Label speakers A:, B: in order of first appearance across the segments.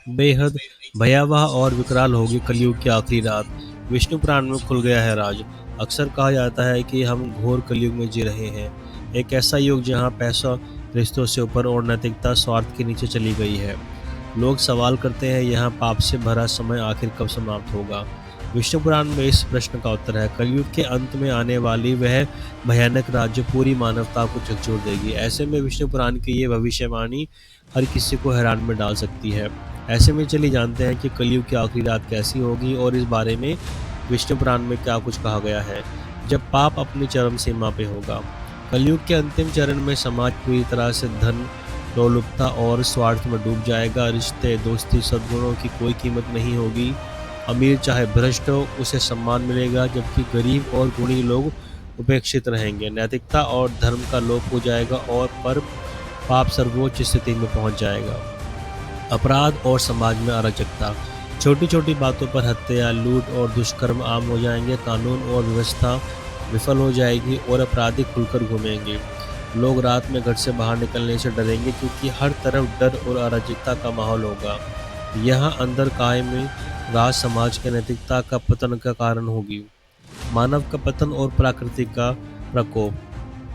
A: बेहद भयावह और विकराल होगी कलयुग की आखिरी रात। विष्णु पुराण में खुल गया है राज। अक्सर कहा जाता है कि हम घोर कलयुग में जी रहे हैं, एक ऐसा युग जहां पैसा रिश्तों से ऊपर और नैतिकता स्वार्थ के नीचे चली गई है। लोग सवाल करते हैं, यहाँ पाप से भरा समय आखिर कब समाप्त होगा। विष्णु पुराण में इस प्रश्न का उत्तर है, कलयुग के अंत में आने वाली वह भयानक रात जो पूरी मानवता को झकझोर देगी। ऐसे में विष्णु पुराण की ये भविष्यवाणी हर किसी को हैरान में डाल सकती है। ऐसे में चलिए जानते हैं कि कलयुग की आखिरी रात कैसी होगी और इस बारे में विष्णु पुराण में क्या कुछ कहा गया है। जब पाप अपनी चरम सीमा पे होगा। कलयुग के अंतिम चरण में समाज पूरी तरह से धन, लोलुपता और स्वार्थ में डूब जाएगा। रिश्ते, दोस्ती, सद्गुणों की कोई कीमत नहीं होगी। अमीर चाहे भ्रष्ट हो, उसे सम्मान मिलेगा, जबकि गरीब और गुणी लोग उपेक्षित रहेंगे। नैतिकता और धर्म का लोप हो जाएगा और पर पाप सर्वोच्च स्थिति में पहुंच जाएगा। अपराध और समाज में अराजकता, छोटी छोटी बातों पर हत्या, लूट और दुष्कर्म आम हो जाएंगे। कानून और व्यवस्था विफल हो जाएगी और अपराधी खुलकर घूमेंगे। लोग रात में घर से बाहर निकलने से डरेंगे क्योंकि हर तरफ डर और अराजकता का माहौल होगा। यहाँ अंदर कायम राज समाज के नैतिकता का पतन का कारण होगी। मानव का पतन और प्रकृति का प्रकोप,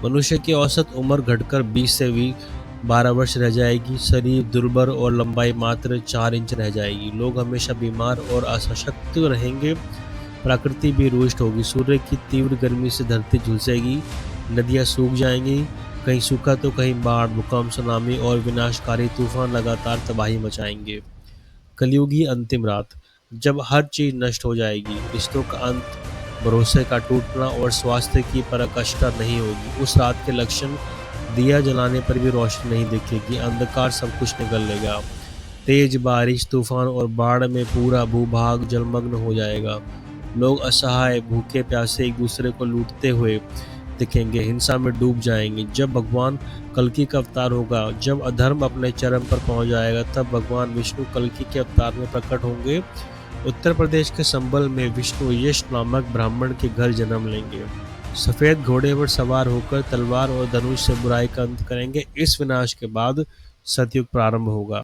A: मनुष्य की औसत उम्र घटकर 20 से 12 वर्ष रह जाएगी। शरीर दुर्बल और लंबाई मात्र 4 इंच रह जाएगी। लोग हमेशा बीमार और असशक्त रहेंगे। प्रकृति भी रुष्ट होगी। सूर्य की तीव्र गर्मी से धरती झुलसेगी। नदियां सूख जाएंगी। कहीं सूखा तो कहीं बाढ़, भूकंप, सुनामी और विनाशकारी तूफान लगातार तबाही मचाएंगे। कलयुगी अंतिम रात, जब हर चीज नष्ट हो जाएगी, रिश्तों का अंत, भरोसे का टूटना और स्वास्थ्य की पराकाष्ठा नहीं होगी। उस रात के लक्षण, दिया जलाने पर भी रोशनी नहीं दिखेगी। अंधकार सब कुछ निगल लेगा। तेज बारिश, तूफान और बाढ़ में पूरा भूभाग जलमग्न हो जाएगा। लोग असहाय, भूखे प्यासे एक दूसरे को लूटते हुए दिखेंगे, हिंसा में डूब जाएंगे। जब भगवान कल्कि का अवतार होगा, जब अधर्म अपने चरम पर पहुंच जाएगा, तब भगवान विष्णु कल्कि के अवतार में प्रकट होंगे। उत्तर प्रदेश के संबल में विष्णु यश नामक ब्राह्मण के घर जन्म लेंगे। सफेद घोड़े पर सवार होकर तलवार और धनुष से बुराई का अंत करेंगे। इस विनाश के बाद सतयुग प्रारंभ होगा।